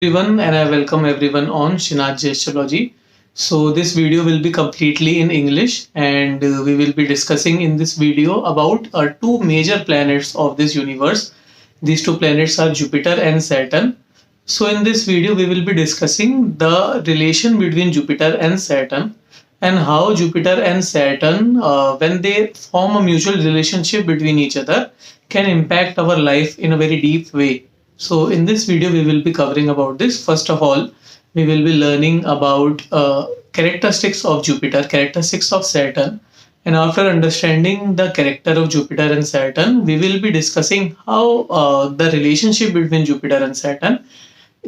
Everyone, and I welcome everyone on Shinaj Astrology. So this video will be completely in English, and we will be discussing in this video about two major planets of this universe. These two planets are Jupiter and Saturn. So in this video, we will be discussing the relation between Jupiter and Saturn and how Jupiter and Saturn, when they form a mutual relationship between each other, can impact our life in a very deep way. So in this video, we will be covering about this. First of all, we will be learning about characteristics of Jupiter, characteristics of Saturn, and after understanding the character of Jupiter and Saturn, we will be discussing how the relationship between Jupiter and Saturn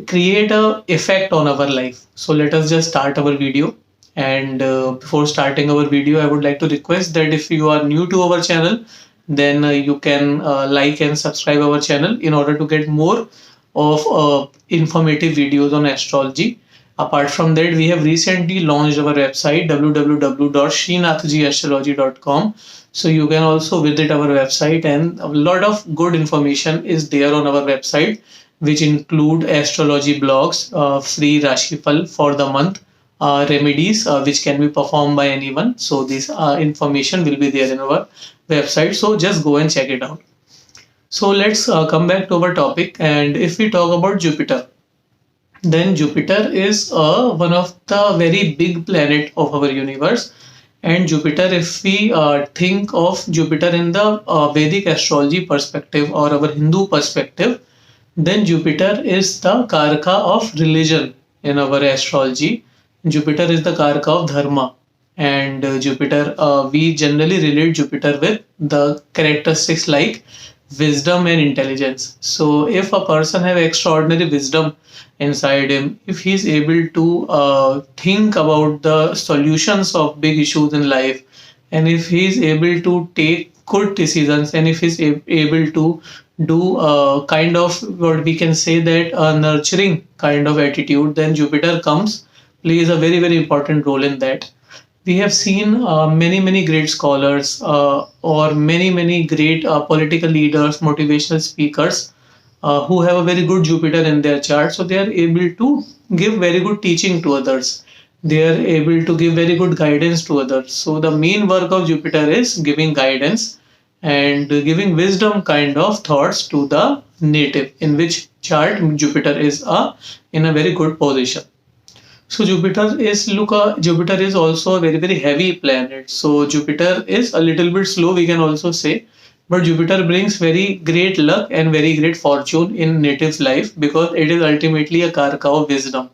create a effect on our life. So let us just start our video. And before starting our video, I would like to request that if you are new to our channel, then you can like and subscribe our channel in order to get more of informative videos on astrology. Apart from that, we have recently launched our website www.srinathjiastrology.com. So you can also visit our website, and a lot of good information is there on our website, which include astrology blogs, free Rashifal for the month, remedies which can be performed by anyone. So this information will be there in our website. So just go and check it out. So let's come back to our topic. And if we talk about Jupiter, then Jupiter is one of the very big planet of our universe. And Jupiter, if we think of Jupiter in the Vedic astrology perspective or our Hindu perspective, then Jupiter is the Karaka of religion in our astrology. Jupiter is the Karaka of Dharma. And Jupiter, we generally relate Jupiter with the characteristics like wisdom and intelligence. So if a person have extraordinary wisdom inside him, if he is able to think about the solutions of big issues in life, and if he is able to take good decisions, and if he is able to do kind of what we can say that a nurturing kind of attitude, then Jupiter comes plays a very important role in that. We have seen many great scholars or many great political leaders, motivational speakers who have a very good Jupiter in their chart. So they are able to give very good teaching to others. They are able to give very good guidance to others. So the main work of Jupiter is giving guidance and giving wisdom kind of thoughts to the native, in which chart Jupiter is in a very good position. So Jupiter is also a very heavy planet. So Jupiter is a little bit slow, we can also say, but Jupiter brings very great luck and very great fortune in native's life because it is ultimately a karaka of wisdom.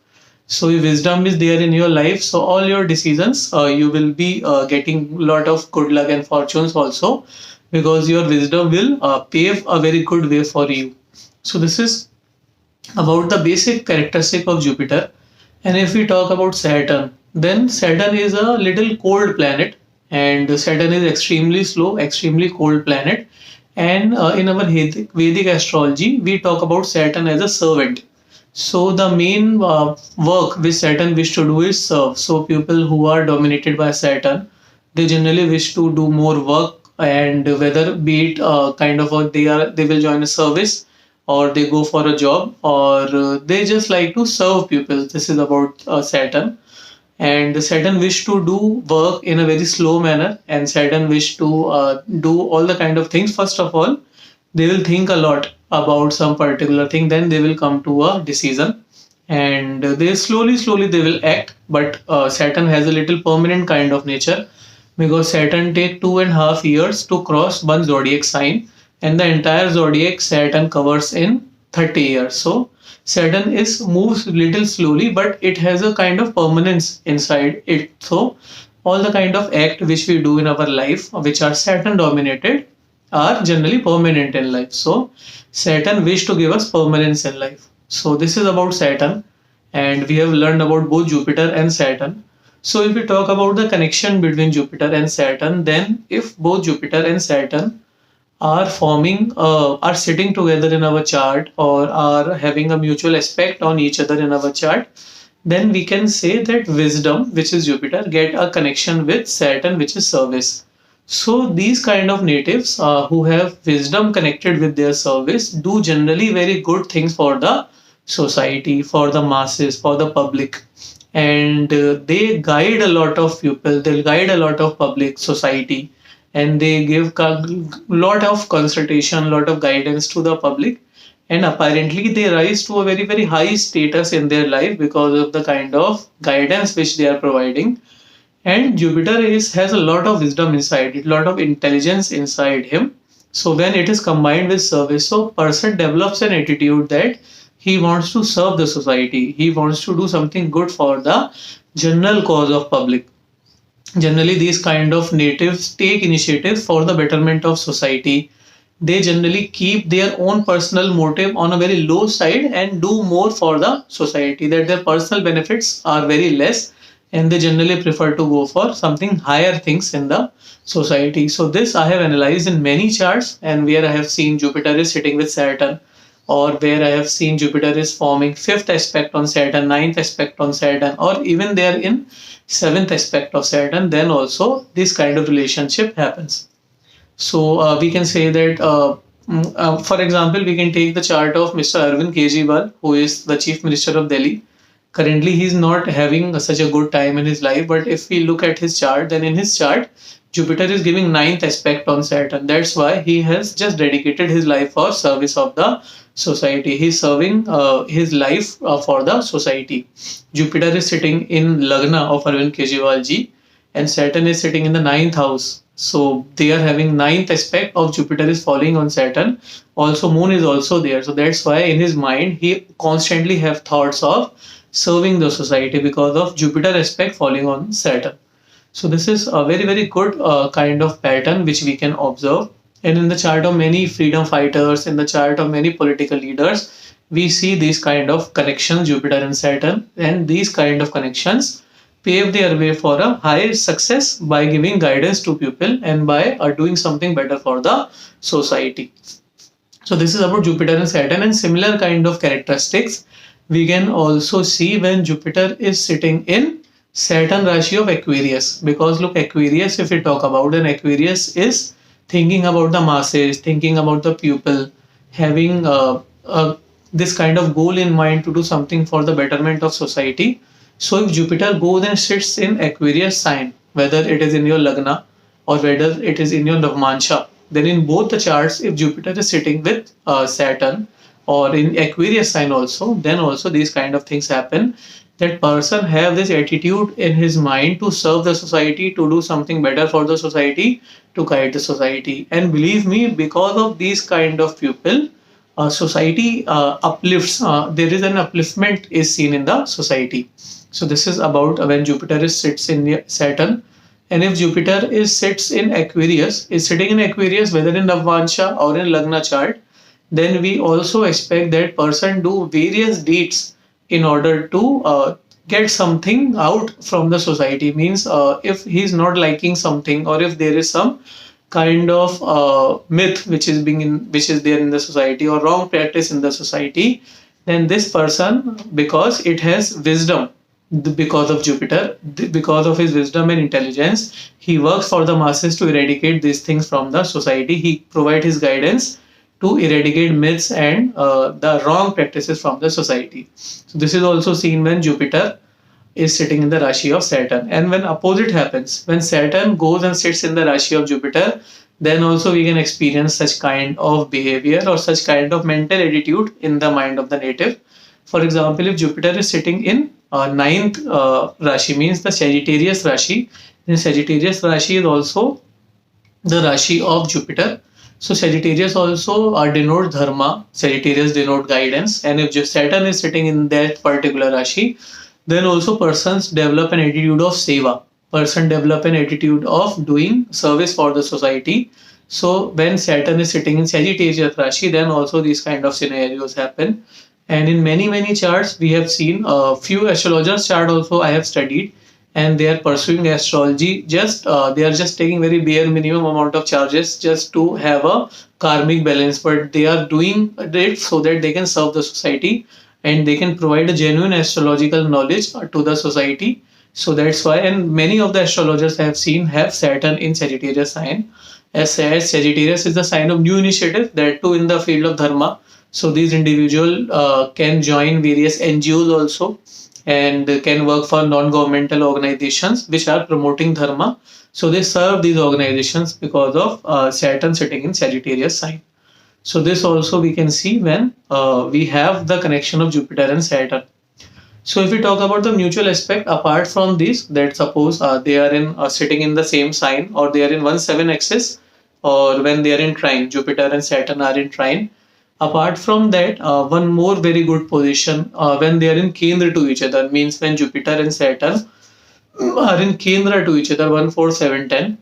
So if wisdom is there in your life, so all your decisions you will be getting a lot of good luck and fortunes also, because your wisdom will pave a very good way for you. So this is about the basic characteristic of Jupiter. And if we talk about Saturn, then Saturn is a little cold planet, and Saturn is extremely slow, extremely cold planet. And in our Vedic astrology, we talk about Saturn as a servant. So the main work which Saturn wish to do is serve. So people who are dominated by Saturn, they generally wish to do more work, and whether be it kind of what they will join a service, or they go for a job, or they just like to serve people. This is about Saturn. And the Saturn wish to do work in a very slow manner, and Saturn wish to do all the kind of things. First of all, they will think a lot about some particular thing, then they will come to a decision, and they slowly they will act. But Saturn has a little permanent kind of nature, because Saturn take 2.5 years to cross one zodiac sign, and the entire zodiac Saturn covers in 30 years. So Saturn is moves little slowly, but it has a kind of permanence inside it. So all the kind of act which we do in our life, which are Saturn dominated, are generally permanent in life. So Saturn wish to give us permanence in life. So this is about Saturn, and we have learned about both Jupiter and Saturn. So if we talk about the connection between Jupiter and Saturn, then if both Jupiter and Saturn are sitting together in our chart, or are having a mutual aspect on each other in our chart, then we can say that wisdom, which is Jupiter, get a connection with Saturn, which is service. So these kind of natives who have wisdom connected with their service do generally very good things for the society, for the masses, for the public. And they guide a lot of people, they'll guide a lot of public society, and they give lot of consultation, lot of guidance to the public. And apparently they rise to a very very high status in their life because of the kind of guidance which they are providing. And Jupiter has a lot of wisdom inside it, lot of intelligence inside him. So when it is combined with service, so person develops an attitude that he wants to serve the society. He wants to do something good for the general cause of public. Generally, these kind of natives take initiatives for the betterment of society. They generally keep their own personal motive on a very low side and do more for the society, that their personal benefits are very less, and they generally prefer to go for something higher things in the society. So this I have analyzed in many charts, and where I have seen Jupiter is sitting with Saturn, or where I have seen Jupiter is forming fifth aspect on Saturn, ninth aspect on Saturn, or even they are in seventh aspect of Saturn, then also this kind of relationship happens. So we can say that, for example, we can take the chart of Mr. Arvind Kejriwal, who is the Chief Minister of Delhi. Currently, he's not having such a good time in his life, but if we look at his chart, then in his chart, Jupiter is giving ninth aspect on Saturn. That's why he has just dedicated his life for service of the society. He's serving his life for the society. Jupiter is sitting in Lagna of Arvind Kejriwal ji, and Saturn is sitting in the ninth house. So they are having ninth aspect of Jupiter is falling on Saturn. Also, Moon is also there. So that's why in his mind he constantly have thoughts of serving the society because of Jupiter aspect falling on Saturn. So this is a very very good kind of pattern which we can observe. And in the chart of many freedom fighters, in the chart of many political leaders, we see these kind of connections, Jupiter and Saturn, and these kind of connections pave their way for a higher success by giving guidance to people and by doing something better for the society. So this is about Jupiter and Saturn, and similar kind of characteristics we can also see when Jupiter is sitting in Saturn Rashi of Aquarius. Because look, Aquarius, if we talk about, then Aquarius is thinking about the masses, thinking about the people, having this kind of goal in mind to do something for the betterment of society. So if Jupiter goes and sits in Aquarius sign, whether it is in your Lagna or whether it is in your Navmansha, then in both the charts, if Jupiter is sitting with Saturn or in Aquarius sign also, then also these kind of things happen. That person have this attitude in his mind to serve the society, to do something better for the society, to guide the society. And believe me, because of these kind of people, society uplifts. There is an upliftment is seen in the society. So this is about when Jupiter is sits in Saturn, and if Jupiter is sits in Aquarius, is sitting in Aquarius, whether in Navvansha or in Lagna chart, then we also expect that person do various deeds in order to get something out from the society. Means if he's not liking something, or if there is some kind of myth which is which is there in the society, or wrong practice in the society, then this person, because it has wisdom, because of Jupiter, because of his wisdom and intelligence, he works for the masses to eradicate these things from the society. He provides his guidance to eradicate myths and the wrong practices from the society. So this is also seen when Jupiter is sitting in the Rashi of Saturn. And when opposite happens, when Saturn goes and sits in the Rashi of Jupiter, then also we can experience such kind of behavior or such kind of mental attitude in the mind of the native. For example, if Jupiter is sitting in ninth Rashi, means the Sagittarius Rashi, then Sagittarius Rashi is also the Rashi of Jupiter. So Sagittarius also denote dharma, Sagittarius denote guidance, and if Saturn is sitting in that particular Rashi, then also persons develop an attitude of seva. Person develop an attitude of doing service for the society. So when Saturn is sitting in Sagittarius Rashi, then also these kind of scenarios happen. And in many many charts, we have seen a few astrologers chart also I have studied, and they are pursuing astrology. Just they are just taking very bare minimum amount of charges just to have a karmic balance, but they are doing it so that they can serve the society and they can provide a genuine astrological knowledge to the society. So that's why, and many of the astrologers I have seen have Saturn in Sagittarius sign. As Sagittarius is the sign of new initiative, that too in the field of dharma. So these individual can join various NGOs also, and can work for non-governmental organizations which are promoting dharma. So they serve these organizations because of Saturn sitting in Sagittarius sign. So this also we can see when we have the connection of Jupiter and Saturn. So if we talk about the mutual aspect, apart from this, that suppose they are in sitting in the same sign, or they are in 1-7 axis, or when they are in trine, Jupiter and Saturn are in trine. Apart from that, one more very good position when they are in Kendra to each other, means when Jupiter and Saturn are in Kendra to each other, 1, 4, 7, 10,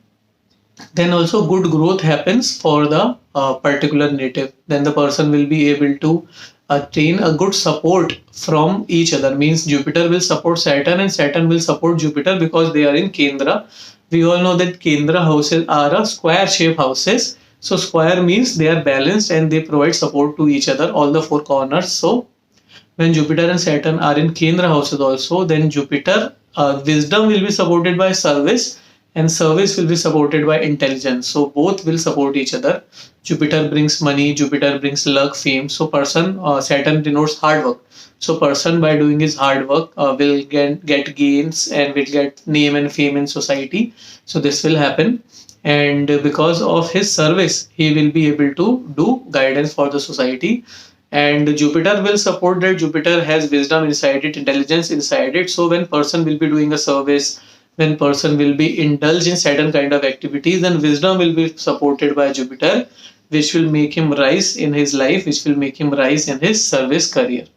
then also good growth happens for the particular native. Then the person will be able to attain a good support from each other, means Jupiter will support Saturn and Saturn will support Jupiter because they are in Kendra. We all know that Kendra houses are a square shape houses. So square means they are balanced and they provide support to each other, all the four corners. So when Jupiter and Saturn are in Kendra houses also, then Jupiter wisdom will be supported by service, and service will be supported by intelligence. So both will support each other. Jupiter brings money, Jupiter brings luck, fame. So person, Saturn denotes hard work. So person by doing his hard work will get gains and will get name and fame in society. So this will happen. And because of his service, he will be able to do guidance for the society. And Jupiter will support that. Jupiter has wisdom inside it, intelligence inside it. So when person will be doing a service, when person will be indulged in certain kind of activities, then wisdom will be supported by Jupiter, which will make him rise in his life, which will make him rise in his service career.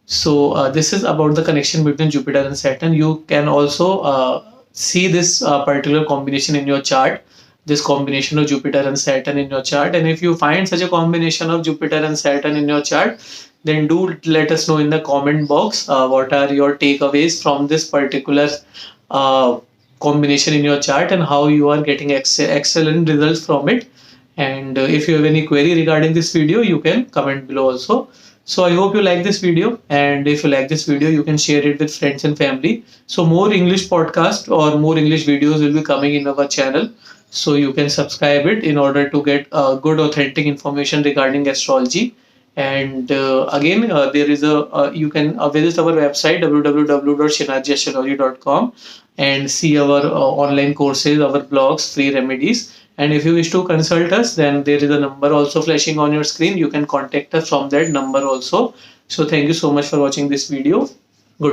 So this is about the connection between Jupiter and Saturn. You can also see this particular combination in your chart, this combination of Jupiter and Saturn in your chart. And if you find such a combination of Jupiter and Saturn in your chart, then do let us know in the comment box what are your takeaways from this particular combination in your chart and how you are getting excellent results from it. And if you have any query regarding this video, you can comment below also. So I hope you like this video, and if you like this video, you can share it with friends and family. So more English podcast or more English videos will be coming in our channel. So you can subscribe it in order to get good authentic information regarding astrology. And again, there is a you can visit our website www.shinazjiastrology.com and see our online courses, our blogs, free remedies. And if you wish to consult us, then there is a number also flashing on your screen. You can contact us from that number also. So thank you so much for watching this video.